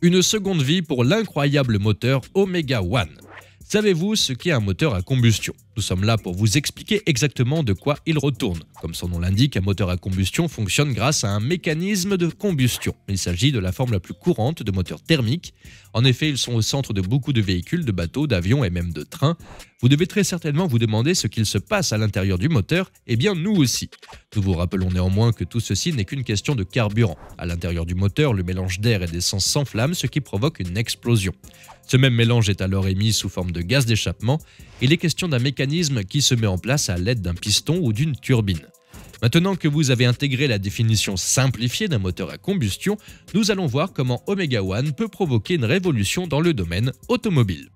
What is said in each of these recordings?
Une seconde vie pour l'incroyable moteur Omega One. Savez-vous ce qu'est un moteur à combustion? Nous sommes là pour vous expliquer exactement de quoi il retourne. Comme son nom l'indique, un moteur à combustion fonctionne grâce à un mécanisme de combustion. Il s'agit de la forme la plus courante de moteurs thermiques. En effet, ils sont au centre de beaucoup de véhicules, de bateaux, d'avions et même de trains. Vous devez très certainement vous demander ce qu'il se passe à l'intérieur du moteur. Eh bien, nous aussi. Nous vous rappelons néanmoins que tout ceci n'est qu'une question de carburant. À l'intérieur du moteur, le mélange d'air et d'essence s'enflamme, ce qui provoque une explosion. Ce même mélange est alors émis sous forme de gaz d'échappement. Il est question d'un mécanisme qui se met en place à l'aide d'un piston ou d'une turbine. Maintenant que vous avez intégré la définition simplifiée d'un moteur à combustion, nous allons voir comment Omega One peut provoquer une révolution dans le domaine automobile.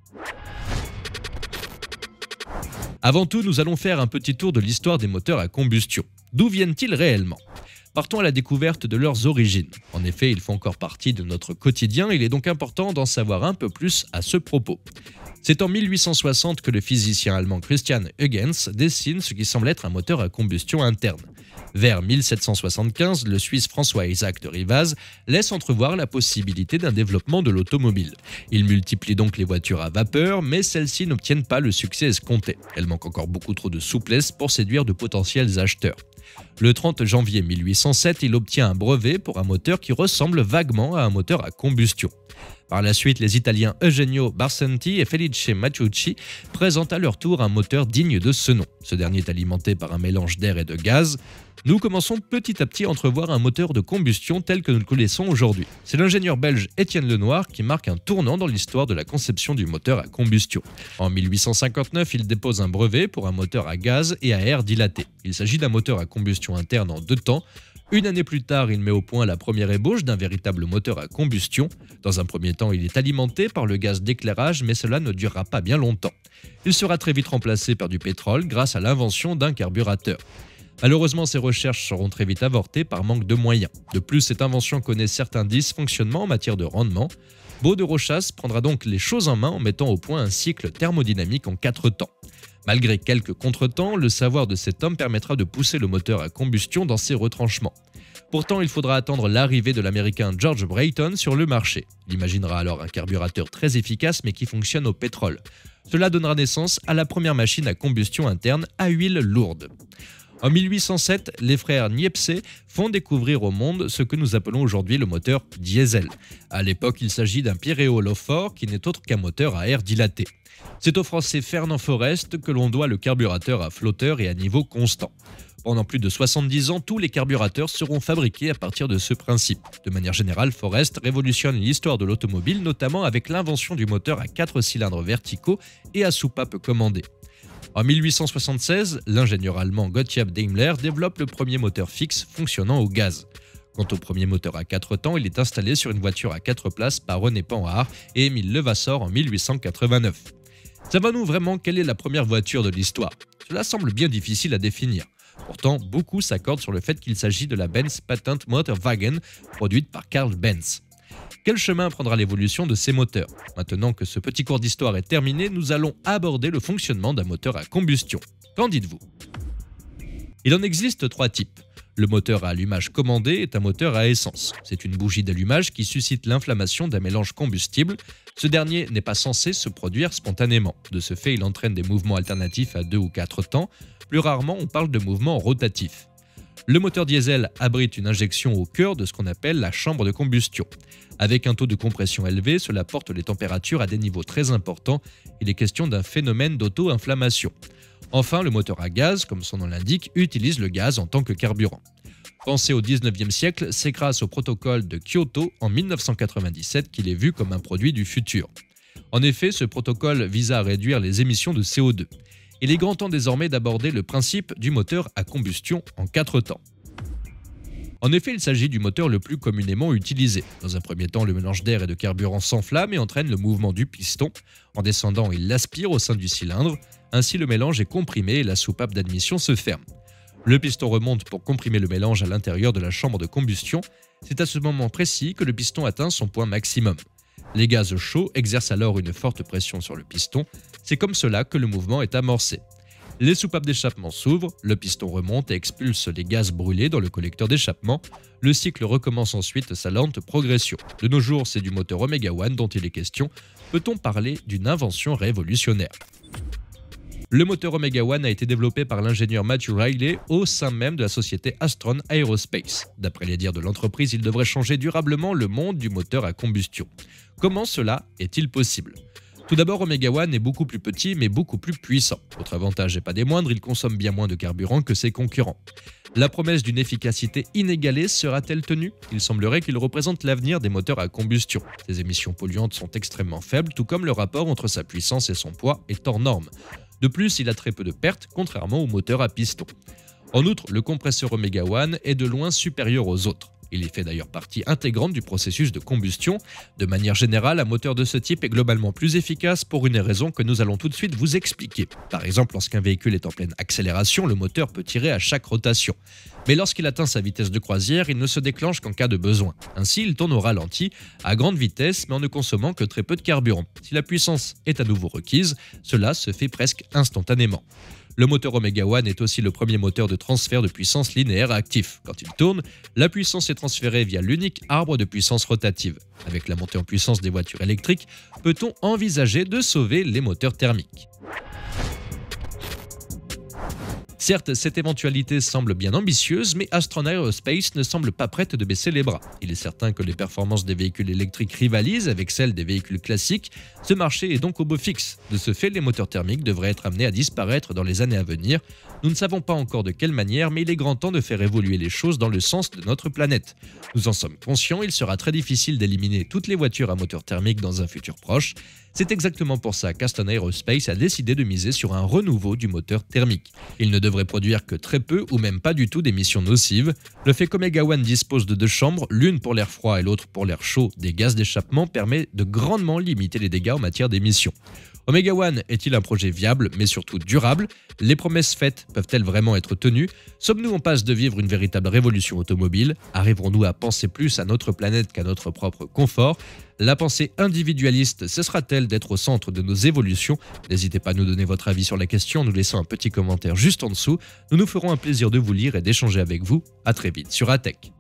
Avant tout, nous allons faire un petit tour de l'histoire des moteurs à combustion. D'où viennent-ils réellement ? Partons à la découverte de leurs origines. En effet, ils font encore partie de notre quotidien, il est donc important d'en savoir un peu plus à ce propos. C'est en 1860 que le physicien allemand Christian Huygens dessine ce qui semble être un moteur à combustion interne. Vers 1775, le Suisse François-Isaac de Rivaz laisse entrevoir la possibilité d'un développement de l'automobile. Il multiplie donc les voitures à vapeur, mais celles-ci n'obtiennent pas le succès escompté. Elles manquent encore beaucoup trop de souplesse pour séduire de potentiels acheteurs. Le 30 janvier 1807, il obtient un brevet pour un moteur qui ressemble vaguement à un moteur à combustion. Par la suite, les Italiens Eugenio Barsanti et Felice Maciucci présentent à leur tour un moteur digne de ce nom. Ce dernier est alimenté par un mélange d'air et de gaz. Nous commençons petit à petit à entrevoir un moteur de combustion tel que nous le connaissons aujourd'hui. C'est l'ingénieur belge Étienne Lenoir qui marque un tournant dans l'histoire de la conception du moteur à combustion. En 1859, il dépose un brevet pour un moteur à gaz et à air dilaté. Il s'agit d'un moteur à combustion interne en 2 temps. Une année plus tard, il met au point la première ébauche d'un véritable moteur à combustion. Dans un premier temps, il est alimenté par le gaz d'éclairage, mais cela ne durera pas bien longtemps. Il sera très vite remplacé par du pétrole grâce à l'invention d'un carburateur. Malheureusement, ces recherches seront très vite avortées par manque de moyens. De plus, cette invention connaît certains dysfonctionnements en matière de rendement. Beau de Rochas prendra donc les choses en main en mettant au point un cycle thermodynamique en 4 temps. Malgré quelques contretemps, le savoir de cet homme permettra de pousser le moteur à combustion dans ses retranchements. Pourtant, il faudra attendre l'arrivée de l'américain George Brayton sur le marché. Il imaginera alors un carburateur très efficace mais qui fonctionne au pétrole. Cela donnera naissance à la première machine à combustion interne à huile lourde. En 1807, les frères Niepce font découvrir au monde ce que nous appelons aujourd'hui le moteur diesel. À l'époque, il s'agit d'un pyréolophore qui n'est autre qu'un moteur à air dilaté. C'est au français Fernand Forest que l'on doit le carburateur à flotteur et à niveau constant. Pendant plus de 70 ans, tous les carburateurs seront fabriqués à partir de ce principe. De manière générale, Forest révolutionne l'histoire de l'automobile, notamment avec l'invention du moteur à 4 cylindres verticaux et à soupape commandée. En 1876, l'ingénieur allemand Gottlieb Daimler développe le premier moteur fixe fonctionnant au gaz. Quant au premier moteur à 4 temps, il est installé sur une voiture à 4 places par René Panhard et Émile Levasseur en 1889. Savons-nous vraiment quelle est la première voiture de l'histoire? Cela semble bien difficile à définir. Pourtant, beaucoup s'accordent sur le fait qu'il s'agit de la Benz Patent Motorwagen, produite par Karl Benz. Quel chemin prendra l'évolution de ces moteurs? Maintenant que ce petit cours d'histoire est terminé, nous allons aborder le fonctionnement d'un moteur à combustion. Qu'en dites-vous? Il en existe 3 types. Le moteur à allumage commandé est un moteur à essence. C'est une bougie d'allumage qui suscite l'inflammation d'un mélange combustible. Ce dernier n'est pas censé se produire spontanément. De ce fait, il entraîne des mouvements alternatifs à 2 ou 4 temps. Plus rarement, on parle de mouvements rotatifs. Le moteur diesel abrite une injection au cœur de ce qu'on appelle la chambre de combustion. Avec un taux de compression élevé, cela porte les températures à des niveaux très importants. Il est question d'un phénomène d'auto-inflammation. Enfin, le moteur à gaz, comme son nom l'indique, utilise le gaz en tant que carburant. Pensé au 19e siècle, c'est grâce au protocole de Kyoto en 1997 qu'il est vu comme un produit du futur. En effet, ce protocole visa à réduire les émissions de CO2. Il est grand temps désormais d'aborder le principe du moteur à combustion en 4 temps. En effet, il s'agit du moteur le plus communément utilisé. Dans un premier temps, le mélange d'air et de carburant s'enflamme et entraîne le mouvement du piston. En descendant, il l'aspire au sein du cylindre. Ainsi, le mélange est comprimé et la soupape d'admission se ferme. Le piston remonte pour comprimer le mélange à l'intérieur de la chambre de combustion. C'est à ce moment précis que le piston atteint son point maximum. Les gaz chauds exercent alors une forte pression sur le piston. C'est comme cela que le mouvement est amorcé. Les soupapes d'échappement s'ouvrent, le piston remonte et expulse les gaz brûlés dans le collecteur d'échappement. Le cycle recommence ensuite sa lente progression. De nos jours, c'est du moteur Omega One dont il est question. Peut-on parler d'une invention révolutionnaire ? Le moteur Omega One a été développé par l'ingénieur Matthew Riley au sein même de la société Astron Aerospace. D'après les dires de l'entreprise, il devrait changer durablement le monde du moteur à combustion. Comment cela est-il possible ? Tout d'abord, Omega One est beaucoup plus petit mais beaucoup plus puissant. Autre avantage et pas des moindres, il consomme bien moins de carburant que ses concurrents. La promesse d'une efficacité inégalée sera-t-elle tenue ? Il semblerait qu'il représente l'avenir des moteurs à combustion. Ses émissions polluantes sont extrêmement faibles, tout comme le rapport entre sa puissance et son poids est hors norme. De plus, il a très peu de pertes, contrairement aux moteurs à piston. En outre, le compresseur Omega One est de loin supérieur aux autres. Il y fait d'ailleurs partie intégrante du processus de combustion. De manière générale, un moteur de ce type est globalement plus efficace pour une raison que nous allons tout de suite vous expliquer. Par exemple, lorsqu'un véhicule est en pleine accélération, le moteur peut tirer à chaque rotation. Mais lorsqu'il atteint sa vitesse de croisière, il ne se déclenche qu'en cas de besoin. Ainsi, il tourne au ralenti, à grande vitesse, mais en ne consommant que très peu de carburant. Si la puissance est à nouveau requise, cela se fait presque instantanément. Le moteur Omega One est aussi le premier moteur de transfert de puissance linéaire actif. Quand il tourne, la puissance est transférée via l'unique arbre de puissance rotative. Avec la montée en puissance des voitures électriques, peut-on envisager de sauver les moteurs thermiques ? Certes, cette éventualité semble bien ambitieuse, mais Astron Aerospace ne semble pas prête de baisser les bras. Il est certain que les performances des véhicules électriques rivalisent avec celles des véhicules classiques. Ce marché est donc au beau fixe. De ce fait, les moteurs thermiques devraient être amenés à disparaître dans les années à venir. Nous ne savons pas encore de quelle manière, mais il est grand temps de faire évoluer les choses dans le sens de notre planète. Nous en sommes conscients, il sera très difficile d'éliminer toutes les voitures à moteur thermique dans un futur proche. C'est exactement pour ça qu'Astron Aerospace a décidé de miser sur un renouveau du moteur thermique. Il ne devrait produire que très peu ou même pas du tout d'émissions nocives. Le fait qu'Omega One dispose de deux chambres, l'une pour l'air froid et l'autre pour l'air chaud des gaz d'échappement, permet de grandement limiter les dégâts en matière d'émissions. Omega One est-il un projet viable mais surtout durable ? Les promesses faites peuvent-elles vraiment être tenues ? Sommes-nous en passe de vivre une véritable révolution automobile ? Arriverons-nous à penser plus à notre planète qu'à notre propre confort ? La pensée individualiste cessera-t-elle d'être au centre de nos évolutions ? N'hésitez pas à nous donner votre avis sur la question en nous laissant un petit commentaire juste en dessous. Nous nous ferons un plaisir de vous lire et d'échanger avec vous. À très vite sur ATech.